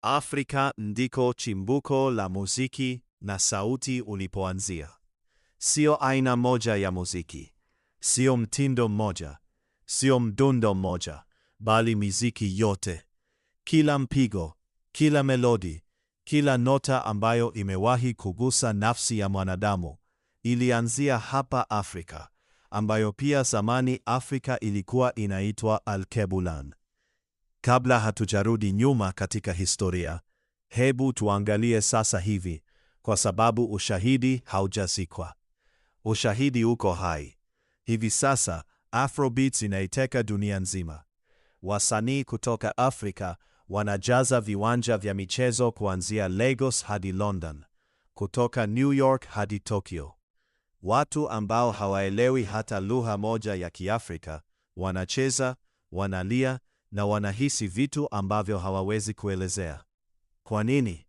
Afrika ndiko chimbuko la muziki na sauti ulipoanzia. Sio aina moja ya muziki, sio mtindo mmoja, sio mdundo mmoja, bali miziki yote. Kila mpigo, kila melodi, kila nota ambayo imewahi kugusa nafsi ya mwanadamu ilianzia hapa Afrika, ambayo pia zamani Afrika ilikuwa inaitwa Alkebulan. Kabla hatujarudi nyuma katika historia, hebu tuangalie sasa hivi, kwa sababu ushahidi haujazikwa. Ushahidi uko hai. Hivi sasa, Afrobeats inaiteka dunia nzima. Wasanii kutoka Afrika wanajaza viwanja vya michezo kuanzia Lagos hadi London, kutoka New York hadi Tokyo. Watu ambao hawaelewi hata lugha moja ya Kiafrika wanacheza, wanalia na wanahisi vitu ambavyo hawawezi kuelezea. Kwa nini?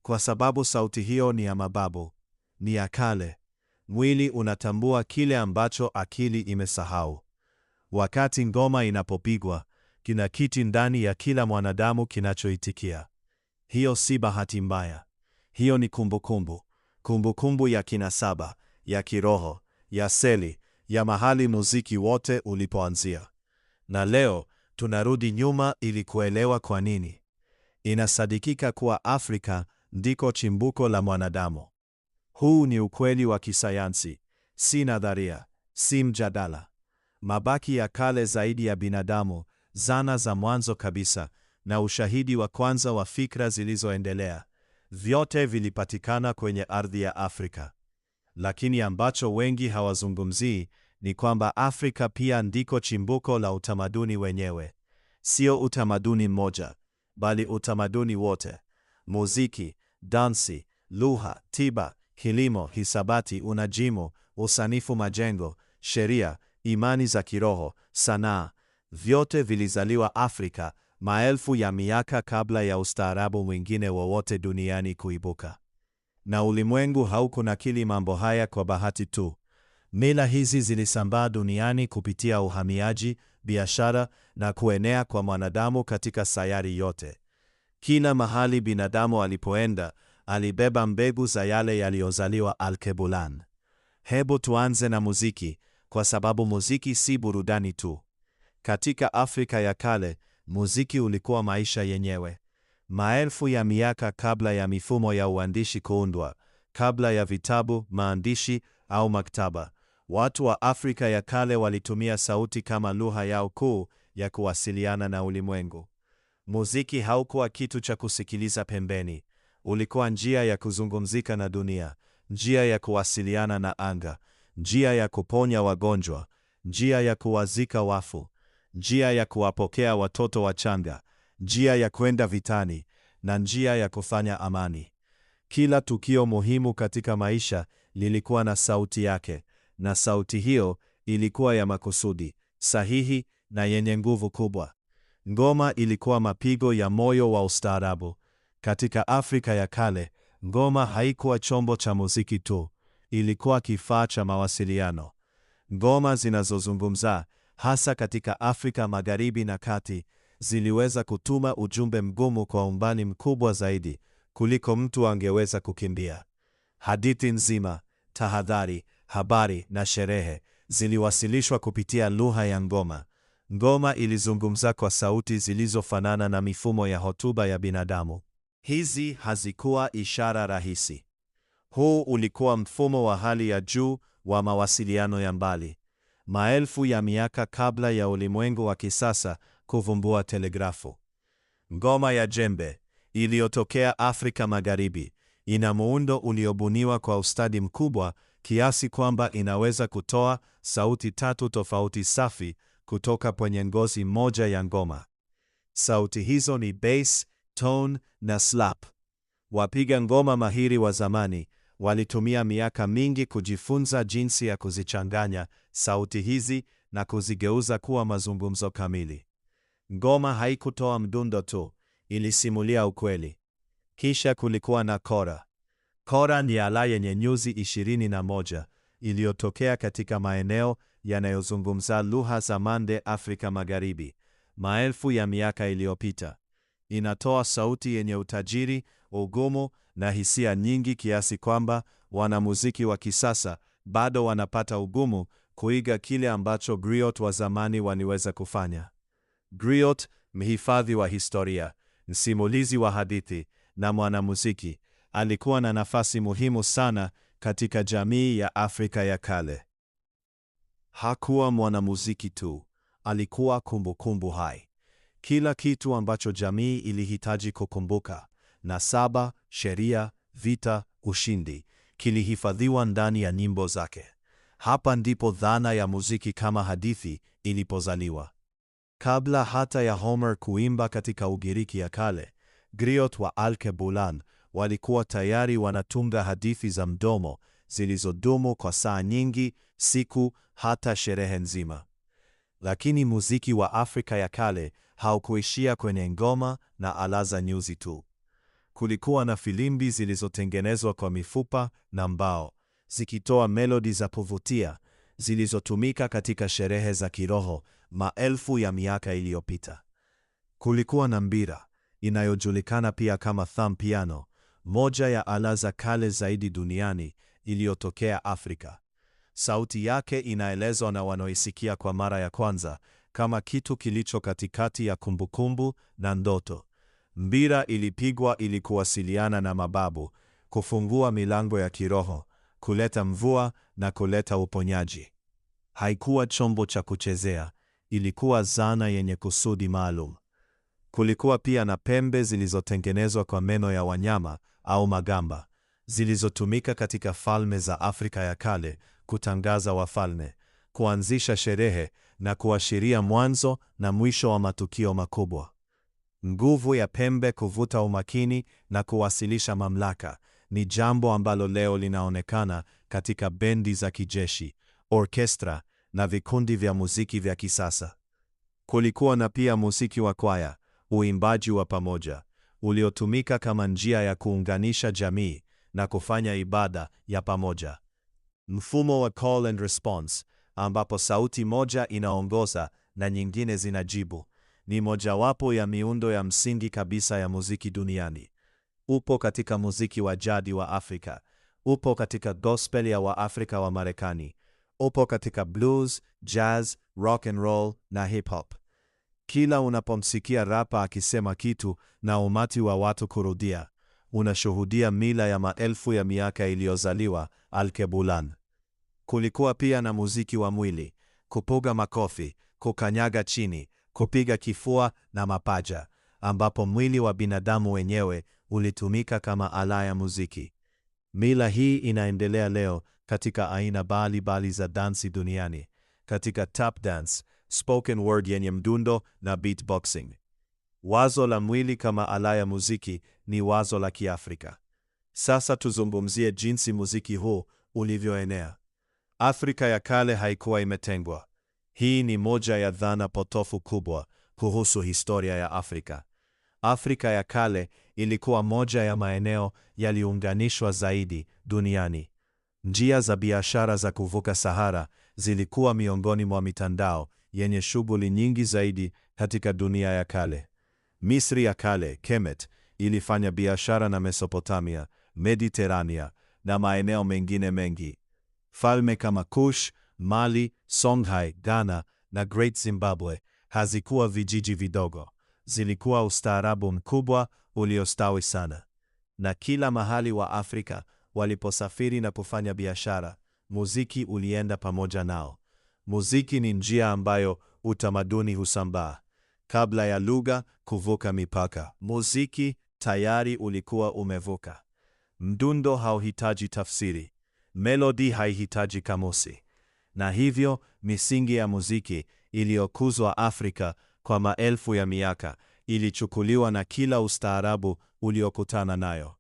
Kwa sababu sauti hiyo ni ya mababu, ni ya kale. Mwili unatambua kile ambacho akili imesahau. Wakati ngoma inapopigwa, kina kiti ndani ya kila mwanadamu kinachoitikia. Hiyo si bahati mbaya. Hiyo ni kumbukumbu. Kumbukumbu ya kinasaba, ya kiroho, ya seli, ya mahali muziki wote ulipoanzia. Na leo, tunarudi nyuma ili kuelewa kwa nini. Inasadikika kuwa Afrika ndiko chimbuko la mwanadamu. Huu ni ukweli wa kisayansi, si nadharia, si mjadala. Mabaki ya kale zaidi ya binadamu, zana za mwanzo kabisa, na ushahidi wa kwanza wa fikra zilizoendelea, vyote vilipatikana kwenye ardhi ya Afrika. Lakini ambacho wengi hawazungumzii ni kwamba Afrika pia ndiko chimbuko la utamaduni wenyewe. Sio utamaduni mmoja, bali utamaduni wote. Muziki, dansi, lugha, tiba, kilimo, hisabati, unajimu, usanifu majengo, sheria, imani za kiroho, sanaa, vyote vilizaliwa Afrika maelfu ya miaka kabla ya ustaarabu mwingine wowote duniani kuibuka. Na ulimwengu haukunakili mambo haya kwa bahati tu. Mila hizi zilisambaa duniani kupitia uhamiaji, biashara na kuenea kwa mwanadamu katika sayari yote. Kila mahali binadamu alipoenda, alibeba mbegu za yale yaliyozaliwa Alkebulan. Hebu tuanze na muziki, kwa sababu muziki si burudani tu. Katika Afrika ya kale, muziki ulikuwa maisha yenyewe. Maelfu ya miaka kabla ya mifumo ya uandishi kuundwa, kabla ya vitabu, maandishi au maktaba, watu wa Afrika ya kale walitumia sauti kama lugha yao kuu ya kuwasiliana na ulimwengu. Muziki haukuwa kitu cha kusikiliza pembeni. Ulikuwa njia ya kuzungumzika na dunia, njia ya kuwasiliana na anga, njia ya kuponya wagonjwa, njia ya kuwazika wafu, njia ya kuwapokea watoto wachanga, njia ya kwenda vitani, na njia ya kufanya amani. Kila tukio muhimu katika maisha lilikuwa na sauti yake, na sauti hiyo ilikuwa ya makusudi, sahihi na yenye nguvu kubwa. Ngoma ilikuwa mapigo ya moyo wa ustaarabu. Katika Afrika ya kale, ngoma haikuwa chombo cha muziki tu, ilikuwa kifaa cha mawasiliano. Ngoma zinazozungumza, hasa katika Afrika Magharibi na Kati, ziliweza kutuma ujumbe mgumu kwa umbali mkubwa zaidi kuliko mtu angeweza kukimbia. Hadithi nzima, tahadhari, habari na sherehe ziliwasilishwa kupitia lugha ya ngoma. Ngoma ilizungumza kwa sauti zilizofanana na mifumo ya hotuba ya binadamu. Hizi hazikuwa ishara rahisi. Huu ulikuwa mfumo wa hali ya juu wa mawasiliano ya mbali. Maelfu ya miaka kabla ya ulimwengu wa kisasa kuvumbua telegrafu. Ngoma ya jembe, iliyotokea Afrika Magharibi, ina muundo uliobuniwa kwa ustadi mkubwa kiasi kwamba inaweza kutoa sauti tatu tofauti safi kutoka kwenye ngozi moja ya ngoma. Sauti hizo ni bass, tone na slap. Wapiga ngoma mahiri wa zamani walitumia miaka mingi kujifunza jinsi ya kuzichanganya sauti hizi na kuzigeuza kuwa mazungumzo kamili. Ngoma haikutoa mdundo tu, ilisimulia ukweli. Kisha kulikuwa na kora. Kora ni ala yenye nyuzi 21 iliyotokea katika maeneo yanayozungumza lugha za Mande Afrika Magharibi, maelfu ya miaka iliyopita. Inatoa sauti yenye utajiri, ugumu na hisia nyingi kiasi kwamba wanamuziki wa kisasa bado wanapata ugumu kuiga kile ambacho griot wa zamani waliweza kufanya. Griot, mhifadhi wa historia, msimulizi wa hadithi na mwanamuziki, alikuwa na nafasi muhimu sana katika jamii ya Afrika ya kale. Hakuwa mwanamuziki tu, alikuwa kumbukumbu hai. Kila kitu ambacho jamii ilihitaji kukumbuka, nasaba, sheria, vita, ushindi, kilihifadhiwa ndani ya nyimbo zake. Hapa ndipo dhana ya muziki kama hadithi ilipozaliwa. Kabla hata ya Homer kuimba katika Ugiriki ya kale, griot wa Alkebulan walikuwa tayari wanatunga hadithi za mdomo zilizodumu kwa saa nyingi, siku, hata sherehe nzima. Lakini muziki wa Afrika ya kale haukuishia kwenye ngoma na ala za nyuzi tu. Kulikuwa na filimbi zilizotengenezwa kwa mifupa na mbao, zikitoa melodi za kuvutia zilizotumika katika sherehe za kiroho maelfu ya miaka iliyopita. Kulikuwa na mbira, inayojulikana pia kama thumb piano, moja ya ala za kale zaidi duniani iliyotokea Afrika. Sauti yake inaelezwa na wanaoisikia kwa mara ya kwanza kama kitu kilicho katikati ya kumbukumbu na ndoto. Mbira ilipigwa ili kuwasiliana na mababu, kufungua milango ya kiroho, kuleta mvua na kuleta uponyaji. Haikuwa chombo cha kuchezea, ilikuwa zana yenye kusudi maalum. Kulikuwa pia na pembe zilizotengenezwa kwa meno ya wanyama au magamba, zilizotumika katika falme za Afrika ya kale kutangaza wafalme, kuanzisha sherehe na kuashiria mwanzo na mwisho wa matukio makubwa. Nguvu ya pembe kuvuta umakini na kuwasilisha mamlaka ni jambo ambalo leo linaonekana katika bendi za kijeshi, orkestra na vikundi vya muziki vya kisasa. Kulikuwa na pia muziki wa kwaya, uimbaji wa pamoja, uliotumika kama njia ya kuunganisha jamii na kufanya ibada ya pamoja. Mfumo wa call and response, ambapo sauti moja inaongoza na nyingine zinajibu, ni mojawapo ya miundo ya msingi kabisa ya muziki duniani. Upo katika muziki wa jadi wa Afrika, upo katika gospel ya Waafrika wa Marekani, upo katika blues, jazz, rock and roll na hip hop. Kila unapomsikia rapa akisema kitu na umati wa watu kurudia, unashuhudia mila ya maelfu ya miaka iliyozaliwa Alkebulan. Kulikuwa pia na muziki wa mwili, kupiga makofi, kukanyaga chini, kupiga kifua na mapaja, ambapo mwili wa binadamu wenyewe ulitumika kama ala ya muziki. Mila hii inaendelea leo katika aina mbalimbali za dansi duniani, katika tap dance, spoken word yenye mdundo na beatboxing. Wazo la mwili kama ala ya muziki ni wazo la Kiafrika. Sasa tuzungumzie jinsi muziki huu ulivyoenea. Afrika ya kale haikuwa imetengwa. Hii ni moja ya dhana potofu kubwa kuhusu historia ya Afrika. Afrika ya kale ilikuwa moja ya maeneo yaliyounganishwa zaidi duniani. Njia za biashara za kuvuka Sahara zilikuwa miongoni mwa mitandao yenye shughuli nyingi zaidi katika dunia ya kale. Misri ya kale, Kemet, ilifanya biashara na Mesopotamia, Mediterania na maeneo mengine mengi. Falme kama Kush, Mali, Songhai, Ghana na Great Zimbabwe hazikuwa vijiji vidogo. Zilikuwa ustaarabu mkubwa uliostawi sana. Na kila mahali wa Afrika waliposafiri na kufanya biashara, muziki ulienda pamoja nao. Muziki ni njia ambayo utamaduni husambaa. Kabla ya lugha kuvuka mipaka, muziki tayari ulikuwa umevuka. Mdundo hauhitaji tafsiri. Melodi haihitaji kamusi. Na hivyo misingi ya muziki iliyokuzwa Afrika kwa maelfu ya miaka ilichukuliwa na kila ustaarabu uliokutana nayo.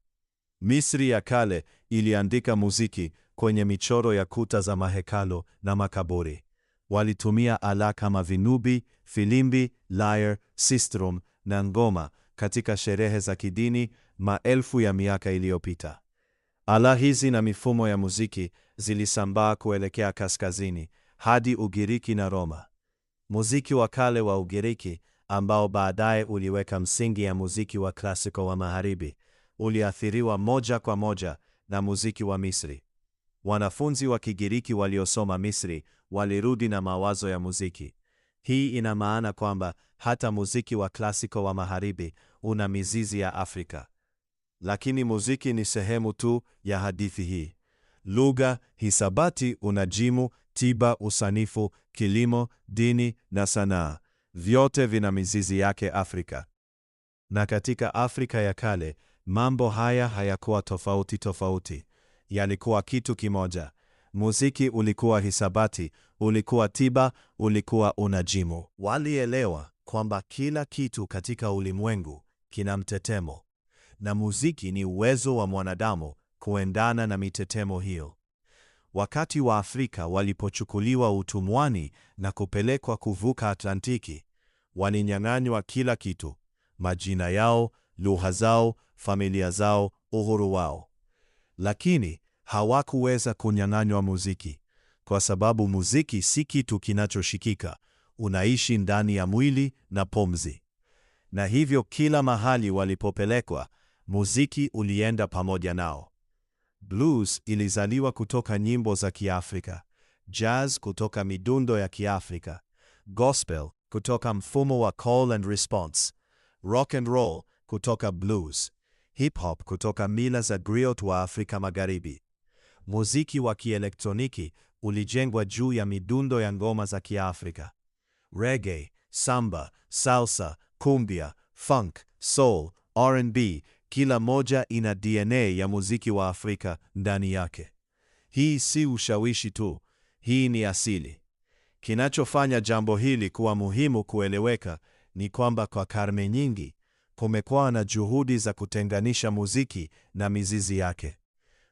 Misri ya kale iliandika muziki kwenye michoro ya kuta za mahekalu na makaburi. Walitumia ala kama vinubi, filimbi, lyre, sistrum na ngoma katika sherehe za kidini maelfu ya miaka iliyopita. Ala hizi na mifumo ya muziki zilisambaa kuelekea kaskazini hadi Ugiriki na Roma. Muziki wa kale wa Ugiriki ambao baadaye uliweka msingi ya muziki wa klasiko wa Magharibi, uliathiriwa moja kwa moja na muziki wa Misri. Wanafunzi wa Kigiriki waliosoma Misri walirudi na mawazo ya muziki. Hii ina maana kwamba hata muziki wa klasiko wa Magharibi una mizizi ya Afrika. Lakini muziki ni sehemu tu ya hadithi hii. Lugha, hisabati, unajimu, tiba, usanifu, kilimo, dini na sanaa, vyote vina mizizi yake Afrika. Na katika Afrika ya kale, mambo haya hayakuwa tofauti. Yalikuwa kitu kimoja. Muziki ulikuwa hisabati, ulikuwa tiba, ulikuwa unajimu. Walielewa kwamba kila kitu katika ulimwengu kina mtetemo, na muziki ni uwezo wa mwanadamu kuendana na mitetemo hiyo. Wakati wa Afrika walipochukuliwa utumwani na kupelekwa kuvuka Atlantiki, walinyang'anywa kila kitu: majina yao, lugha zao, familia zao, uhuru wao. Lakini hawakuweza kunyang'anywa muziki, kwa sababu muziki si kitu kinachoshikika, unaishi ndani ya mwili na pumzi. Na hivyo kila mahali walipopelekwa, muziki ulienda pamoja nao. Blues ilizaliwa kutoka nyimbo za Kiafrika, jazz kutoka midundo ya Kiafrika, gospel kutoka mfumo wa call and response, rock and roll kutoka blues, hip hop kutoka mila za griot wa Afrika Magharibi. Muziki wa kielektroniki ulijengwa juu ya midundo ya ngoma za Kiafrika. Reggae, samba, salsa, kumbia, funk, soul, R&B, kila moja ina DNA ya muziki wa Afrika ndani yake. Hii si ushawishi tu, hii ni asili. Kinachofanya jambo hili kuwa muhimu kueleweka ni kwamba kwa karne nyingi kumekuwa na juhudi za kutenganisha muziki na mizizi yake,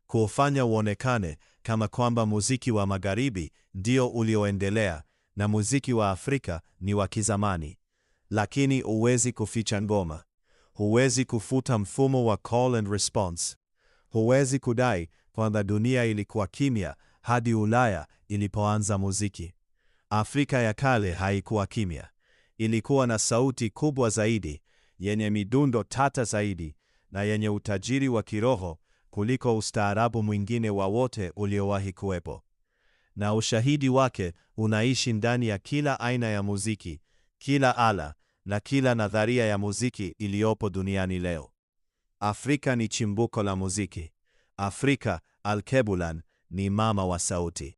kuufanya uonekane kama kwamba muziki wa Magharibi ndio ulioendelea na muziki wa Afrika ni wa kizamani. Lakini huwezi kuficha ngoma, huwezi kufuta mfumo wa call and response, huwezi kudai kwamba dunia ilikuwa kimya hadi Ulaya ilipoanza muziki. Afrika ya kale haikuwa kimya, ilikuwa na sauti kubwa zaidi, yenye midundo tata zaidi, na yenye utajiri wa kiroho kuliko ustaarabu mwingine wowote uliowahi kuwepo. Na ushahidi wake unaishi ndani ya kila aina ya muziki, kila ala na kila nadharia ya muziki iliyopo duniani leo. Afrika ni chimbuko la muziki. Afrika, Alkebulan, ni mama wa sauti.